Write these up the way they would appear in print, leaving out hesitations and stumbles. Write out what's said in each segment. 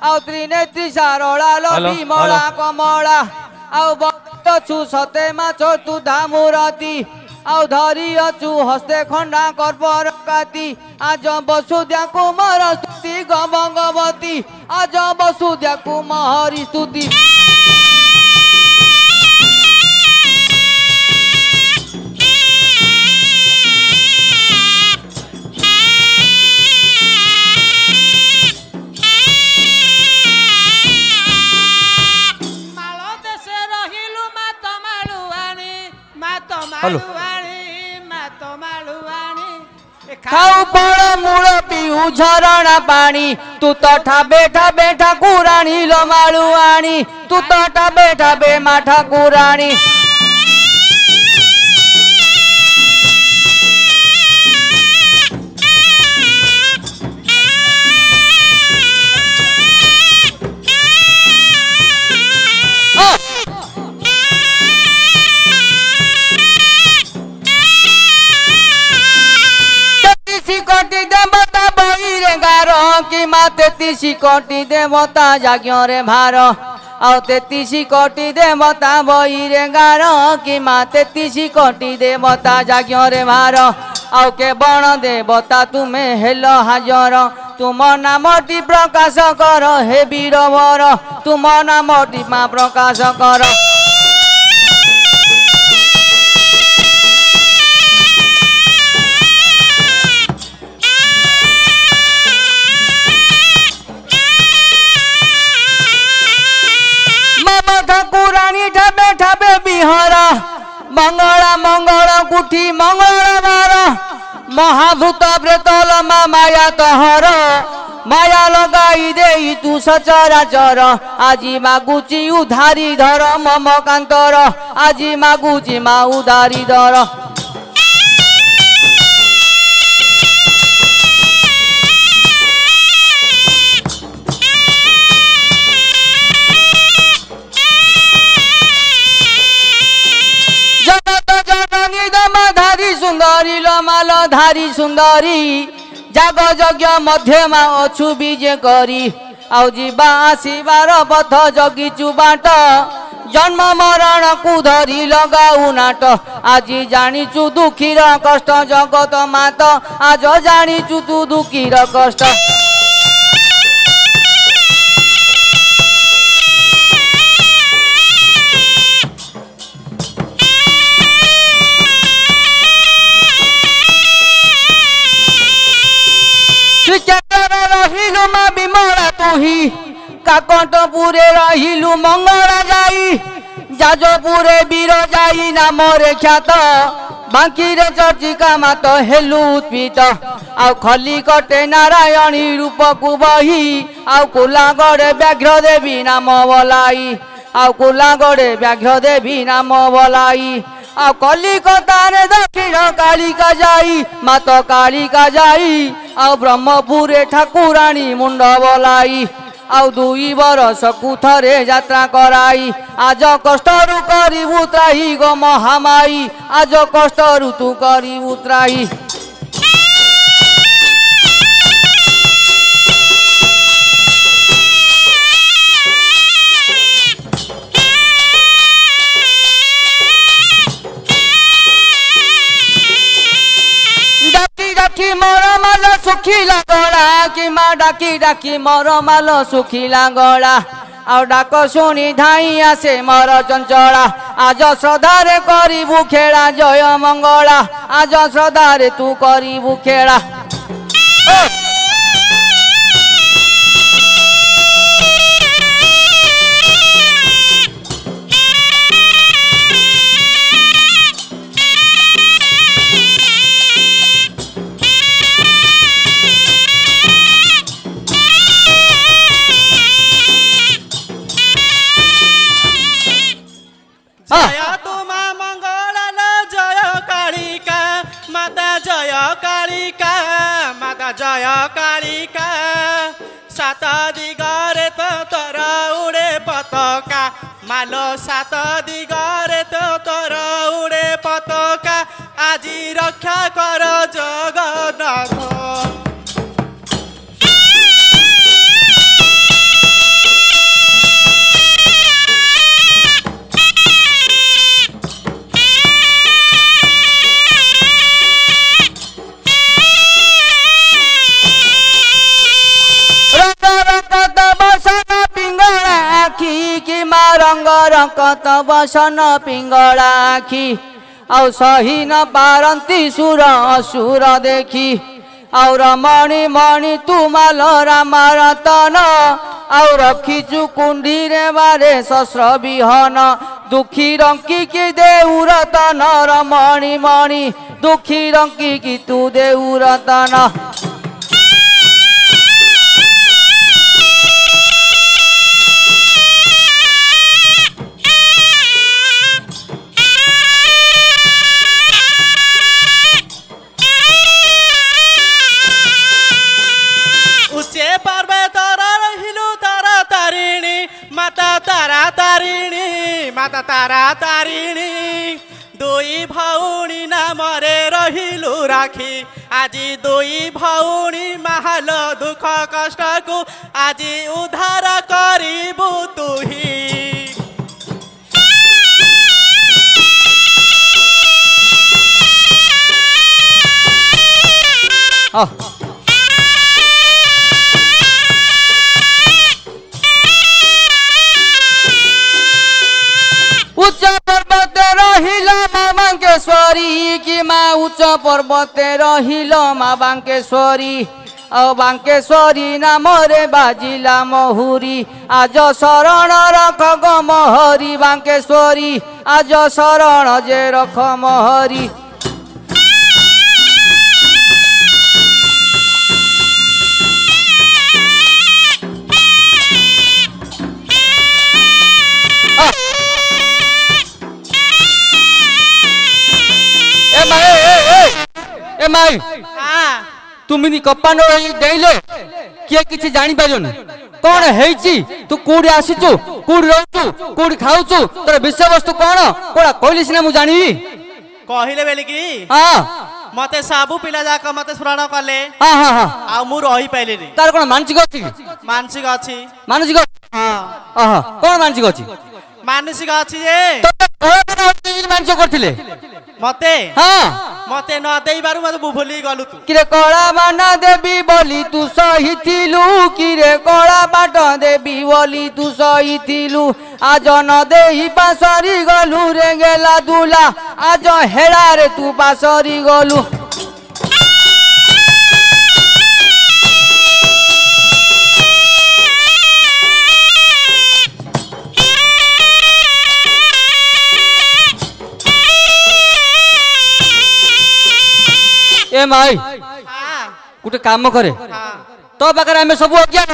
आउ त्रिनेत्री सारला लभी मला कमला आउ बतछु सते माछ तू धामुरती आउ धरी अछु हस्ते खंडा कर्पर काती आज वसुद्या कुमार स्तुति गवंगवती आज वसुद्या कुमारी स्तुति खाऊ फल मूल पीऊ झरणा पानी तू तो ठाबे ठाबे ठाकुराणी लो मालुआणी तू तो ठाबे ठाबे मा ठाकुराणी कोटि देवता बहिरे गार कि मा 33 कोटि देवता जाग्य रे भार आउ 33 कोटि देवता बहिरे गार कि मा 33 कोटि देवता जाग्य रे भार आउ के बण देवता तुमे हेल हाजर तुम नामटी प्रकाश कर हे वीरवर तुम नामटी मा प्रकाश कर ठाकुराणी ठाबे ठाबे बिहार मंगला मंगल कुठी मंगल बार महाभूत प्रेतल माया तहर माया लगाई दे तू सचराचर आजी मागुची उधारी धर मम कांतर आजी मागुची मा उधारी धर धारी सुंदरी लमाल धारी सुंदरी जाग यज्ञ मध्यमा अछु बीजे करी आउ जीवा आसीबार पथ जगिचु बाट जन्म मरण कु धरी लगाऊ नाट आज जानिचु दुखीर कष्ट जगत मात आज जानिचु तू दुखीर कष्ट रहिलु मा विमला तुही काकटपुरे रहिलु मंगला जाई जाजपुरे वीर जाई नाम रे ख्यात बांकी रे चर्चिका मात हेलु उत्पीत आउ खलिकटे नारायणी रूप को बही आउ कुलागड़े व्याघ्र देवी नाम बोलाई आउ कुलागड़े व्याघ्र देवी नाम बोलाई आ कलिकतारे दक्षिण कालिका जाई मात कालिका जाई आ ब्रह्मपुरे ठाकुराणी मुंड बोलाई आउ 2 बरस कुथरे यात्रा कराई आज कष्टरु करी उत्राही गो महामाई आज कष्टरु तू करी उत्राही डाकी मोर माल सुखिला गला कि माँ डाकी डाकी मोर माल सुखिला गला आउ डाक शुणी धाई आसे मोर चंचला आज श्रद्धारे करिबु खेला जय मंगला आज श्रद्धारे तू करिबु खेला जय तुमा मंगल जय कालिका माता जय कालिका माता जय कालिका सात दिगरे तो तोर उड़े पताका मालो सात दिगरे तो तोर उड़े पताका आजी रक्षा कर जगन्नाथ कत बसन पिंगला आखि आउ सही न पारती सुर असुर देखी और मणि मणि तुमाल राम रतन आउ रखीचु कुंडी रे बारे शस्त्र विहन दुखी रंकी की देउ रतन मणि मणि दुखी रंकी की तू देउ रतन। माता तारा तारिणी दुई भौणी नामरे रहिलु राखी आजी दुई भौणी महाल दुख कष्ट को आजी उद्धार करिबु तुही। उच्च पर्वते रहिल माँ बांकेश्वरी की माँ उच्च पर्वते रहिल माँ बांकेश्वरी औ बांकेश्वरी नाम रे बाजिला महुरी आज शरण रख गमहरी बांकेश्वरी आज शरण जे रख महरी। ए माई तुम कपान डेले किए किसी जानी पारन कौन है तू कौड़ी आसीचु कौड़ी रहचु कौड़ी खाऊचु तोर विषय वस्तु कौन कोड़ा कहली सिना मु जानी कहले बेली की हां मते सबु पिला जाक मते स्मरण कले हां हां हां आ मु रही पाइले नी तार कोन मानसिक अछि मानसिक हां हां कोन मानसिक अछि जे मानसिक करथिले मते हां मते न देई बारु मते भूली गलु तू किरे कळा बाना देवी बोली तू सही थिलु किरे कळा बाट देवी बोली तू सही थिलु आज न देही पासरी गलु रे गेला दुला आज हेड़ा रे तू पासरी गलु। ए माई गोटे काम करे तो पाखे आम सब अज्ञान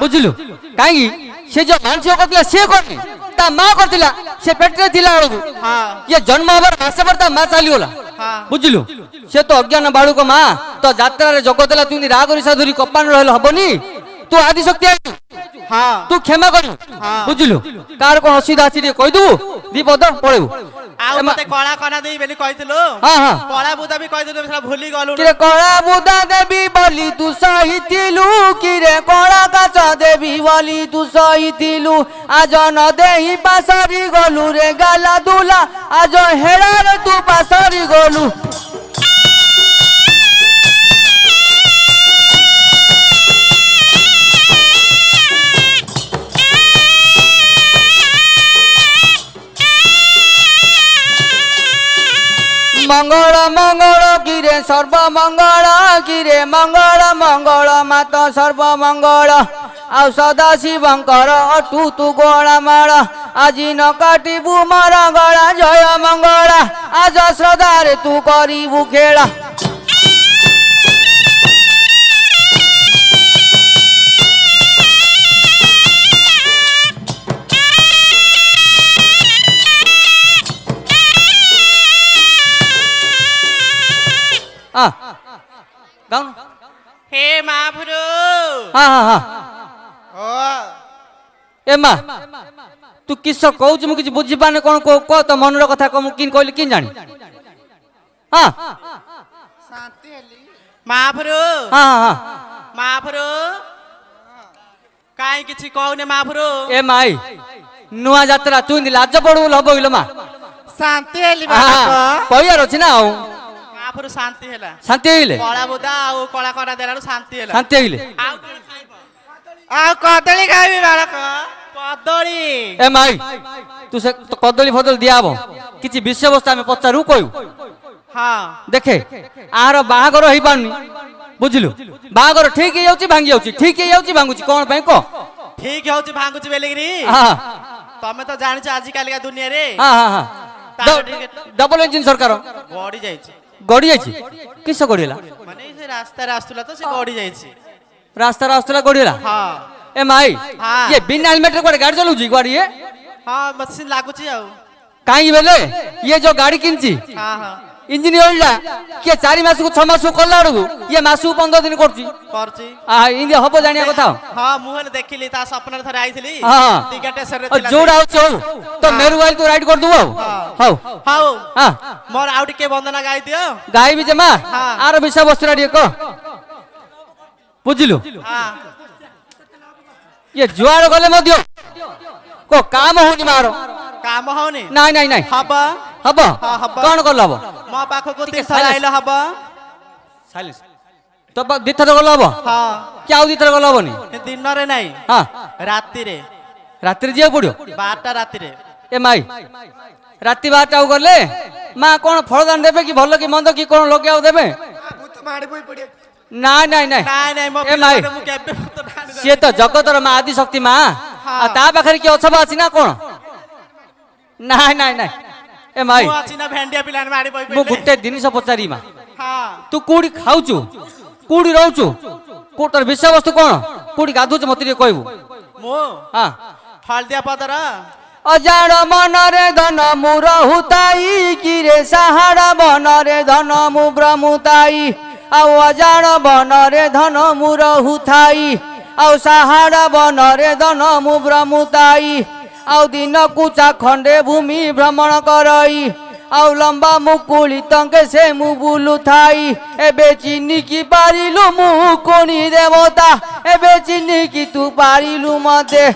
बुझलु कहीं से जो मानसिक करथिला से करनी ता मां करथिला से पेटरे थिला बेलू ये जन्म हबार मासे पर ता मां चली गला बुझलु से तो अज्ञान बाळू को मां तो यात्रा रे जगदेला तू रागरी साधुरी कपान रहल हबनी तू आदि शक्ति आइतु हां तू क्षमा कर बुझलु कार को हसीदा अछि रे कहि दू दीपद पळेबू आ मते कळा कना देई बेली कहितलो हां हां कळा बुदा भी कहितलो बेला भूली गलु किरे कळा बुदा देवी बोली तू सही थिलु किरे कळा काच देवी बोली तू सही थिलु आज न देही पासरी गलु रे गाला दुला आज हेड़ा रे तू पासरी गलु। मंगल मंगल गिरे सर्व मंगल गिरे मंगल मंगल मात सर्व मंगल आ सदा शिवंकर अटू तू गोळामाळ আজি न काटिबू मर गला जय मंगल आज श्रद्धा रे तू करिबू खेला। हे महाप्रभु हाँ हाँ हाँ ए माँ तू किस कहूँ मुझे किसी बुझी पाने कौन कह तो मनर कथा कह मुझे कहली कि जानी हाँ महाप्रभु हाँ हाँ महाप्रभु काई किछि कहने महाप्रभु ए माई नुआ यात्रा तू लाज पड़ू लब गलो माँ शांति हेली कहर अच्छी ना महाप्रभु शांति हेला शांति हेले कला बुदा आ कला करा देला शांति हेला शांति हेले आ कदली खाइबी बालक कदली ए माई तू से तो कदली फदल दिया हबो किछि विषय वस्तु आमे पचारू कहू हाँ देखे आर बाहागर होई पानी बुझिलु बाहागर ठीक हे जाउची भांगी जाउची ठीक हे जाउची भांगुची कोन पय को ठीक होची भांगुची बेलेगिरी हां तमे तो जानिछ आज कालिका दुनिया रे हां हां हां डबल इंजन सरकार गड़ी जाइछि गड़ी जाइछि किस गड़ीला माने से रास्ता रास्तुला तो से गड़ी जाइछि रास्ता रास्तुला गड़ीला हां ए माई हाँ। ये बिना हेलमेट रे गाड़ी चलाउची गाड़ी ये हां मत लागुची आउ काई बेले ये जो गाड़ी किनची हां हां इंजिन ओल्डा के 4 मास को 6 मास को कल्ला रू ये मास को 15 दिन करची करची आ इंदे हबो जानिया कथा हां मुहल देखिली ता सपन थरे आइथिली हां टिकट सर रे जोड़ा हो तो मेरु वाइल तो राइड कर दू हाउ हाउ हां मोर आउट के वंदना गाई दियो गाई भी जमा हाँ। आर विषय वस्तु रे को बुझिलु हां ये जुआर गले मध्य को काम होनी मारो काम होनी नहीं नहीं नहीं हबा हबो हाँ, हबो। कौन कर लबो मो पाखो को ठीक 3 है, थर आइलो हबा साइलेंस तो दिथर गल हबो हां क्या दिथर गल हबोनी दिन रे नहीं हां राति रे रात्रि जिया पड़ियो 12टा राति रे ए माई राति 12टा गले मां कोन फलदान देबे कि भलो कि मंद कि कोन लोके आउ देबे भूत माड़ी बोई पड़े ना नहीं नहीं नहीं नहीं मो ए माई मु केबे भूत ठानी से तो जगतर मां आदि शक्ति मां हाँ। आ ता पाखरे कि अछबा अछि ना कोन नहीं नहीं नहीं ए माई मु अछि ना भेंडिया पिलान माड़ी बोई मु पड़े गुटे जिनिस पचारी मां हां तू कोडी खाउचु कोडी रहउचु कोटर विषय वस्तु कोन कोडी गाधुच मति कहबू मु हां हल्दिया पदर अजाण मन रे धन मुरहुताई किरे सहारा बन रे धन मुब्रमुताई आउ अजाण बन रे धन मुरहुताई आउ सहारा बन रे धन मुब्रमुताई आउ दिन कुचा खंडे भूमि भ्रमण करई आउ लंबा मुकुली तंके से मु बुलु थाई एबे चिन्नी की पारिलु मु कोनी देवता एबे चिन्नी की तू पारिलु मते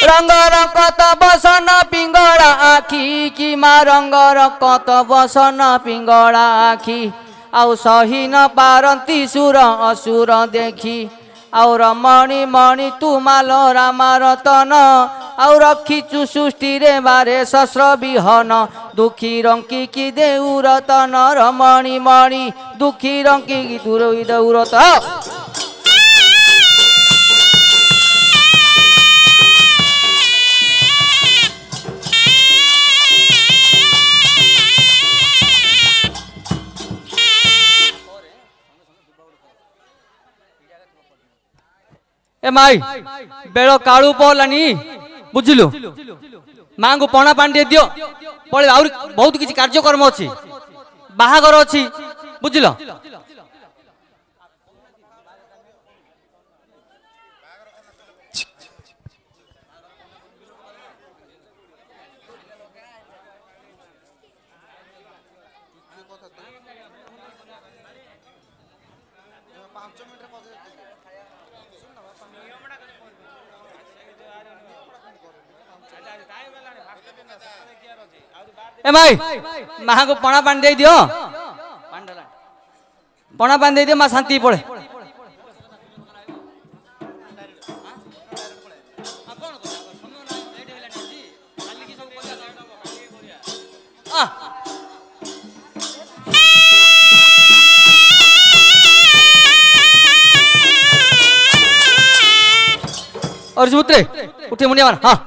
रंग रकत बसन पिंगड़ा आखी कि मा रंग रकत बसन पिंगड़ा आखी आउ सही न पारती सुर असुर देखी आउ रमणी मणि तू माल राम रतन आउ रखिचु सृष्टि रे बारे शस्त्र विहन दुखी रंकी कि देउ रतन रमणी मणि दुखी रंकी कि दूर देउ रतन ए माई बेलो काळू पलानी बुझिलु मां को पणा पांडे दियो पळे आउरी बहुत किछि कार्यक्रम अछि बाहागर अछि बुझिलो ए माई मां को पणा पानी दे दियो पणा पानी दे दियो मां शांति पड़े और उठे मुंडिया मार हाँ